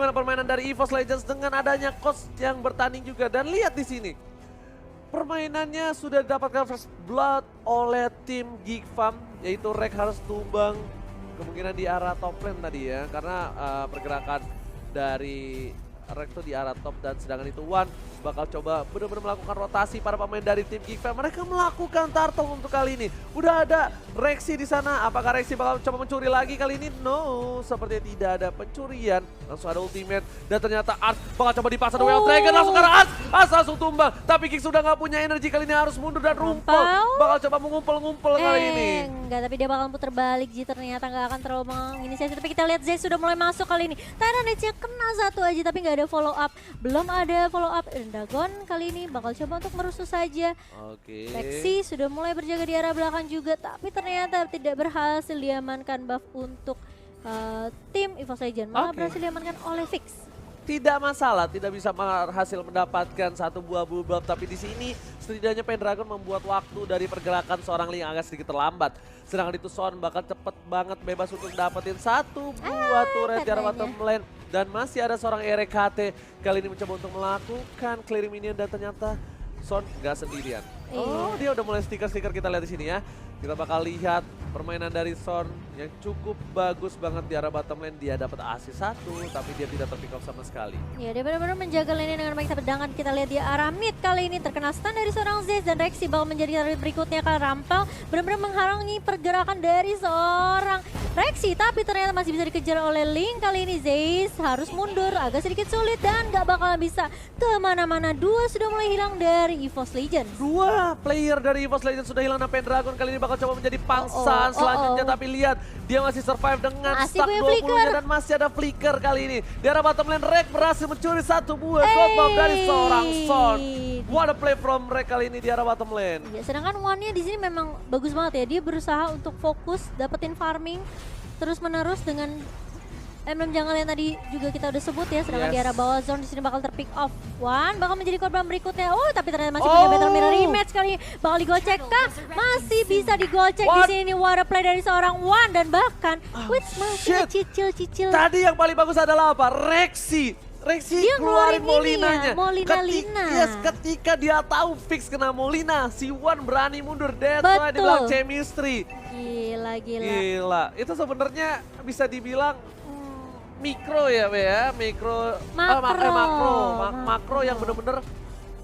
bagaimana permainan dari EVOS Legends dengan adanya coach yang bertanding juga. Dan lihat di sini, permainannya sudah didapatkan first blood oleh tim Geek Farm, yaitu Rek harus tumbang kemungkinan di arah top lane tadi ya, karena pergerakan dari Rek tuh di arah top dan sedangkan itu Wan bakal coba benar-benar melakukan rotasi para pemain dari tim Geek Farm. Mereka melakukan turtle untuk kali ini. Udah ada Rexy di sana. Apakah Rexy bakal coba mencuri lagi kali ini? No, sepertinya tidak ada pencurian. Langsung ada ultimate dan ternyata Ars bakal coba dipaksa The Wild Dragon langsung karena Ars langsung tumbang. Tapi Geek sudah nggak punya energi kali ini, harus mundur dan rumpel. Bakal coba mengumpul-ngumpul kali ini. Enggak, tapi dia bakal putar balik Ji, ternyata nggak akan terlalu menginisiasi. Tapi kita lihat Zay sudah mulai masuk kali ini. Tyranids-nya kena satu aja tapi nggak ada follow up. Belum ada follow up. Dragon kali ini bakal coba untuk merusuh saja. Oke. Lexi sudah mulai berjaga di arah belakang juga, tapi ternyata tidak berhasil diamankan buff untuk tim EVOS Legends. Malah berhasil diamankan oleh Fix. Tidak masalah, tidak bisa berhasil mendapatkan satu buah buff, tapi di sini setidaknya Pendragon membuat waktu dari pergerakan seorang Ling agak sedikit terlambat. Sedangkan itu Son bakal cepet banget bebas untuk dapetin satu buah turret di arah bottom lane. Dan masih ada seorang RKT kali ini mencoba untuk melakukan clearing minion dan ternyata Son nggak sendirian. Oh, dia udah mulai stiker-stiker kita lihat di sini ya. Kita bakal lihat permainan dari Son yang cukup bagus banget di arah bottom lane. Dia dapat assist satu, tapi dia tidak terpick up sama sekali. Ya, dia benar-benar menjaga lane dengan baik. Sedangkan kita lihat di arah mid kali ini terkena stun dari seorang Zayce dan Rexy bakal menjadi target berikutnya karena Rampel benar-benar menghalangi pergerakan dari seorang Rexy. Tapi ternyata masih bisa dikejar oleh Ling. Kali ini Zayce harus mundur, agak sedikit sulit dan gak bakalan bisa kemana-mana. Dua sudah mulai hilang dari EVOS Legends. Dua player dari EVOS Legends sudah hilang dan Pendragon kali ini bakal coba menjadi pangsaan selanjutnya. Tapi lihat, dia masih survive dengan Masih stack punya 20-nya flicker. dan masih ada flicker kali ini. Di arah bottom lane, Rek berhasil mencuri satu buah gold bomb dari seorang Son. What a play from Rek kali ini di arah bottom lane. Ya, sedangkan One-nya di sini memang bagus banget ya. Dia berusaha untuk fokus dapetin farming terus-menerus dengan emblem jungle yang tadi juga kita udah sebut ya. Sedangkan di arah bawah zone di sini bakal terpick off. One bakal menjadi korban berikutnya. Oh, tapi ternyata masih punya battle mirror rematch kali ini. Bakal digocek kah? Masih bisa digocek di sini. What a play dari seorang One dan bahkan Wits masih cicil-cicil. Tadi yang paling bagus adalah apa? Rexy Dia keluarin ngeluarin Molinanya. Molina. Ketika dia tahu fix kena Molina, si Wan berani mundur. That's why dibilang chemistry. Gila. Itu sebenarnya bisa dibilang mikro ya, Be ya, makro yang bener-bener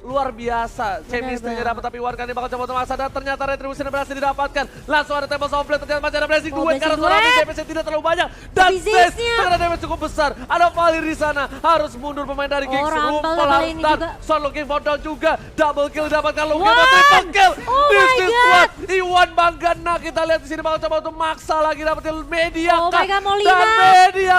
luar biasa. Chemistry-nya dapat, tapi Wan kali bakal coba untuk maksa dan ternyata retribution berhasil didapatkan. Langsung ada Table of Blade, ternyata masih ada blessing duet karena suara DPS tidak terlalu banyak. Dan Zayce karena damage cukup besar. Ada Valir di sana, harus mundur pemain dari Giggs. Rumpel dan Son looking for down juga. Double kill didapatkan, looking for triple kill. This is what Iwan Banggana. Kita lihat di sini bakal coba untuk maksa lagi dapetin media. Dan media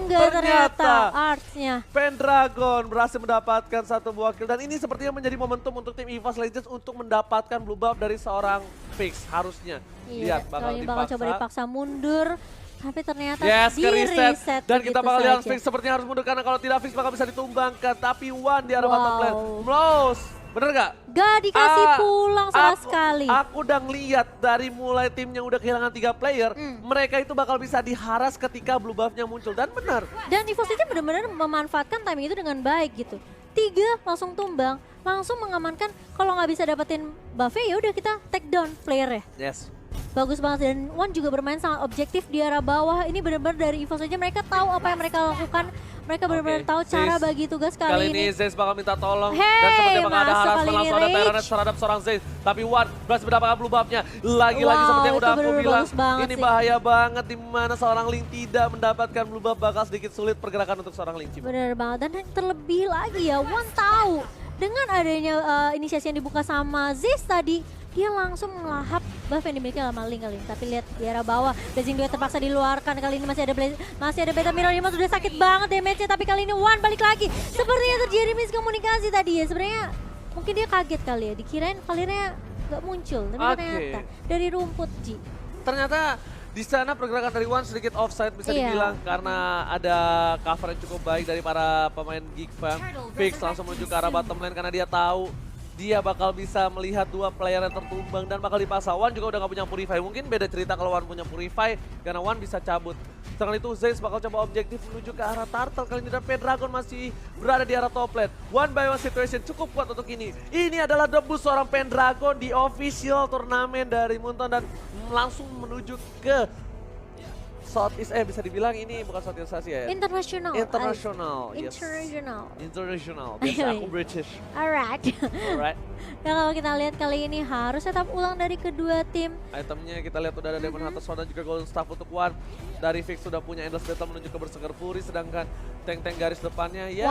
Ternyata artsnya Pendragon berhasil mendapatkan satu buah kill dan ini sepertinya menjadi momentum untuk tim EVOS Legends untuk mendapatkan blue buff dari seorang Fix harusnya. Lihat bakal coba dipaksa mundur. Tapi ternyata di reset dan kita bakal lihat saja. Fix sepertinya harus mundur karena kalau tidak Fix bakal bisa ditumbangkan. Tapi Wan di arah bottom lane. Mlos, bener gak? Gak dikasih pulang sama sekali. Aku udah ngeliat dari mulai timnya udah kehilangan 3 player, mereka itu bakal bisa diharas ketika blue buff-nya muncul dan benar. Dan EVOS Legends benar-benar memanfaatkan timing itu dengan baik gitu. 3 langsung tumbang, langsung mengamankan kalau nggak bisa dapetin buff-nya ya udah kita take down player ya. Yes. Bagus banget dan One juga bermain sangat objektif di arah bawah. Ini benar-benar dari EVOS Legends mereka tahu apa yang mereka lakukan. Mereka benar-benar tahu cara bagi tugas kali ini. Zayce bakal minta tolong dan sepertinya bakal ada harapan langsung ada Tyranids terhadap seorang Zayce. Tapi Wan berhasil mendapatkan blue buff-nya. Lagi-lagi seperti yang udah aku bilang, ini bahaya banget di mana seorang Ling tidak mendapatkan blue buff, bakal sedikit sulit pergerakan untuk seorang Ling. Benar banget dan yang terlebih lagi ya Wan tahu dengan adanya inisiasi yang dibuka sama Zayce tadi, dia langsung melahap buff yang dimiliki sama Ling kali ini. Tapi lihat di arah bawah, Blazing Duet terpaksa diluarkan. Kali ini masih ada Beta Mirror Image, sudah sakit banget damage-nya. Tapi kali ini One balik lagi. Sepertinya terjadi miskomunikasi tadi ya. Sebenarnya mungkin dia kaget kali ya, dikirain Valirnya nggak muncul. Tapi ternyata dari rumput Ji. Ternyata di sana pergerakan dari One sedikit offside bisa dibilang karena ada cover yang cukup baik dari para pemain Geek Farm. Fix langsung menuju ke arah bottom lane karena dia tahu dia bakal bisa melihat dua player yang tertumbang dan bakal dipaksa. Wan juga udah gak punya Purify. Mungkin beda cerita kalau Wan punya Purify karena Wan bisa cabut. Setelah itu Zayce bakal coba objektif menuju ke arah Turtle kali ini dan Pendragon masih berada di arah top lane. One by one situation cukup kuat untuk ini. Ini adalah debut seorang Pendragon di official turnamen dari Moonton dan langsung menuju ke Southeast, bisa dibilang ini bukan Southeast Asia ya? International. International, yes. International. Biasa aku British. Alright. Alright. Nah kalau kita lihat kali ini harus tetap ulang dari kedua tim. Itemnya kita lihat udah ada Demon Hunter Sword dan juga Golden Staff untuk One. Dari Fix sudah punya Endless Battle menuju ke Berserker Fury, sedangkan tank-tank garis depannya ya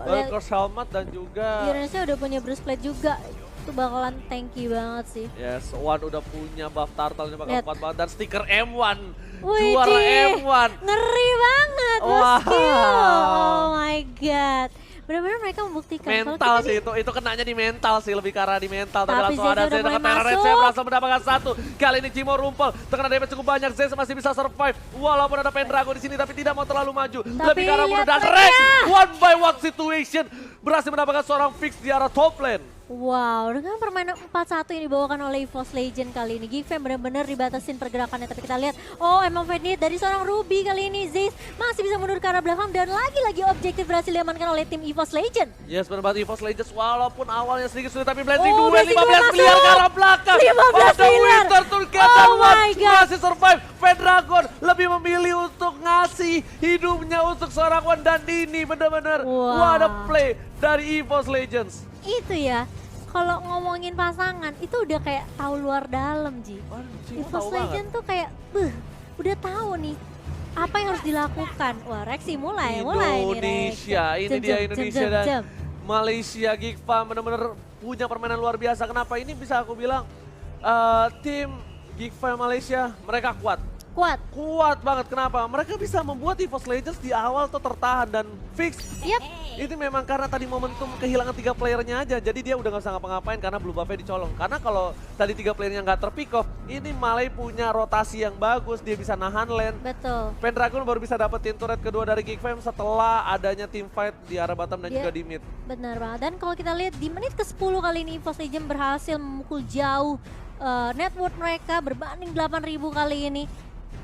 Valkyrie's Helmet dan juga Indonesia udah punya Breastplate juga. Itu bakalan tanky banget sih. Yes, One udah punya buff Turtle ini bakal kuat banget dan stiker M1. Wih, Juara M1. Ngeri banget, oh my god. Benar-benar mereka membuktikan. Mental sih itu kenanya di mental sih, lebih ke arah di mental. Tapi langsung Zayce ada udah Zayce dengan mulai Terror masuk. berhasil mendapatkan satu. Kali ini Cimo rumpel, terkena damage cukup banyak. Zayce masih bisa survive. Walaupun ada Pendragon di sini tapi tidak mau terlalu maju. Lebih ke arah mundur dan Rex. One by one situation. Berhasil mendapatkan seorang Fix di arah top lane. Wow, dengan permainan 4-1 yang dibawakan oleh EVOS Legend kali ini, Geekfam benar-benar dibatasin pergerakannya. Tapi kita lihat, emang Fenit dari seorang Ruby kali ini, Zayce masih bisa mundur ke arah belakang dan lagi-lagi objektif berhasil diamankan oleh tim EVOS Legend. Yes, benar banget EVOS Legends walaupun awalnya sedikit sulit tapi Blazing duel Blazing 15 miliar ke arah belakang. 15 miliar. Winter Turket dan my God. masih survive. Pendragon lebih memilih untuk ngasih hidupnya untuk seorang Wan dan ini benar-benar what a play dari EVOS Legends. Itu ya, kalau ngomongin pasangan itu udah kayak tahu luar dalam Ji. EVOS Legend tuh kayak udah tahu nih apa yang harus dilakukan. Wah, Rexy mulai Indonesia, nih, ini dia Indonesia dan Malaysia. Geekfam benar-benar punya permainan luar biasa. Kenapa ini bisa aku bilang tim Geekfam Malaysia mereka kuat banget. Kenapa? Mereka bisa membuat EVOS Legends di awal tuh tertahan dan Fix. Itu memang karena tadi momentum kehilangan 3 playernya aja. Jadi dia udah gak bisa ngapa-ngapain karena blue buff-nya dicolong. Karena kalau tadi 3 playernya gak terpick off, ini Malay punya rotasi yang bagus. Dia bisa nahan lane. Betul. Pendragon baru bisa dapetin turret kedua dari Geekfam setelah adanya team fight di arah bottom dan juga di mid. Benar banget. Dan kalau kita lihat di menit ke-10 kali ini EVOS Legend berhasil memukul jauh net worth mereka berbanding 8.000 kali ini.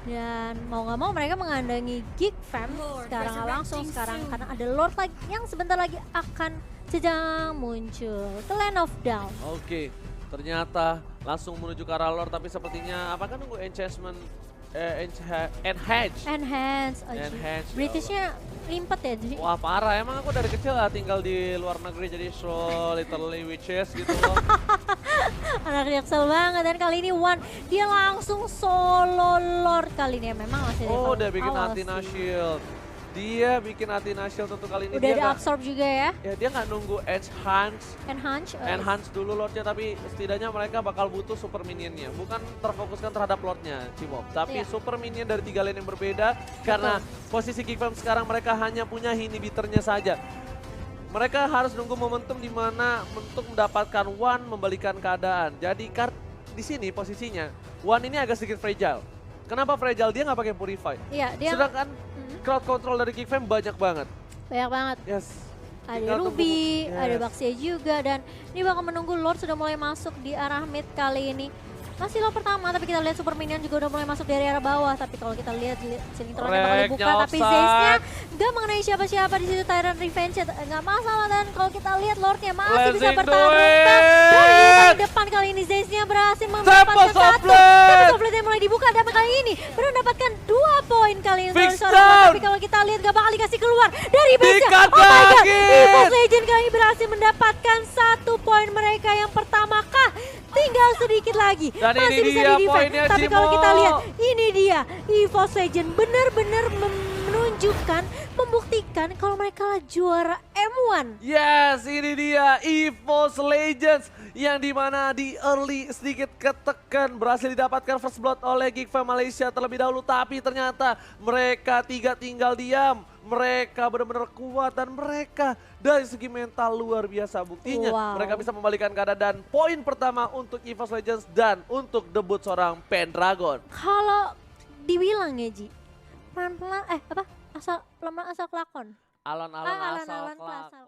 Dan mau nggak mau mereka mengandangi Geekfam sekarang karena ada Lord lagi yang sebentar lagi akan sedang muncul ke Land of Dawn. Oke, ternyata langsung menuju ke arah Lord tapi sepertinya apakah nunggu enchantment enhance. Britishnya limpet ya jadi. Wah parah, emang aku dari kecil lah tinggal di luar negeri jadi so literally witches gitu loh. Anak Jaksel banget dan kali ini One dia langsung solo Lord kali ini memang masih udah bikin Athena Shield. Dia bikin Athena Shield untuk kali ini. Udah ada absorb juga ya. Ya dia nggak nunggu enhance dulu Lordnya tapi setidaknya mereka bakal butuh super minionnya. Bukan terfokuskan terhadap Lordnya Cimo. Tapi super minion dari 3 lane yang berbeda. Karena posisi Geekfam sekarang mereka hanya punya inhibitornya saja. Mereka harus nunggu momentum di mana untuk mendapatkan One membalikan keadaan. Jadi di sini posisinya One ini agak sedikit fragile. Kenapa fragile? Dia nggak pakai Purify. Iya, dia sedangkan crowd control dari Geekfam banyak banget. Yes. Ada Ruby, ada Baxia juga dan ini bakal menunggu Lord sudah mulai masuk di arah mid kali ini. Masih low pertama tapi kita lihat super minion juga udah mulai masuk dari arah bawah. Tapi kalau kita lihat ceiling throne-nya bakal dibuka tapi Zayce-nya nggak mengenai siapa-siapa di situ. Tyrant Revenge nggak masalah dan kalau kita lihat Lord-nya masih bisa bertarung. Dari depan kali ini Zayce-nya berhasil mendapatkan satu. Tapi Softblade yang mulai dibuka dan kali ini baru mendapatkan 2 poin kali ini. Tapi kalau kita lihat nggak bakal dikasih keluar dari base-nya. Oh my god, EVOS Legend kali ini berhasil mendapatkan 1 poin mereka yang pertama kah? Tinggal sedikit lagi. Dan masih ini bisa dia di poinnya tapi Cimo. kalau kita lihat ini dia EVOS Legend benar-benar menunjukkan, membuktikan kalau mereka lah juara M1. Yes, ini dia EVOS Legends yang dimana di early sedikit ketekan berhasil didapatkan first blood oleh Geekfam Malaysia terlebih dahulu. Tapi ternyata mereka 3 tinggal diam. Mereka benar-benar kuat dan mereka dari segi mental luar biasa. Buktinya mereka bisa membalikan keadaan dan poin pertama untuk EVOS Legends dan untuk debut seorang Pendragon. Kalau dibilang ya Ji, pelan-pelan asal pelan-pelan asal kelakon. Alon-alon asal kelakon.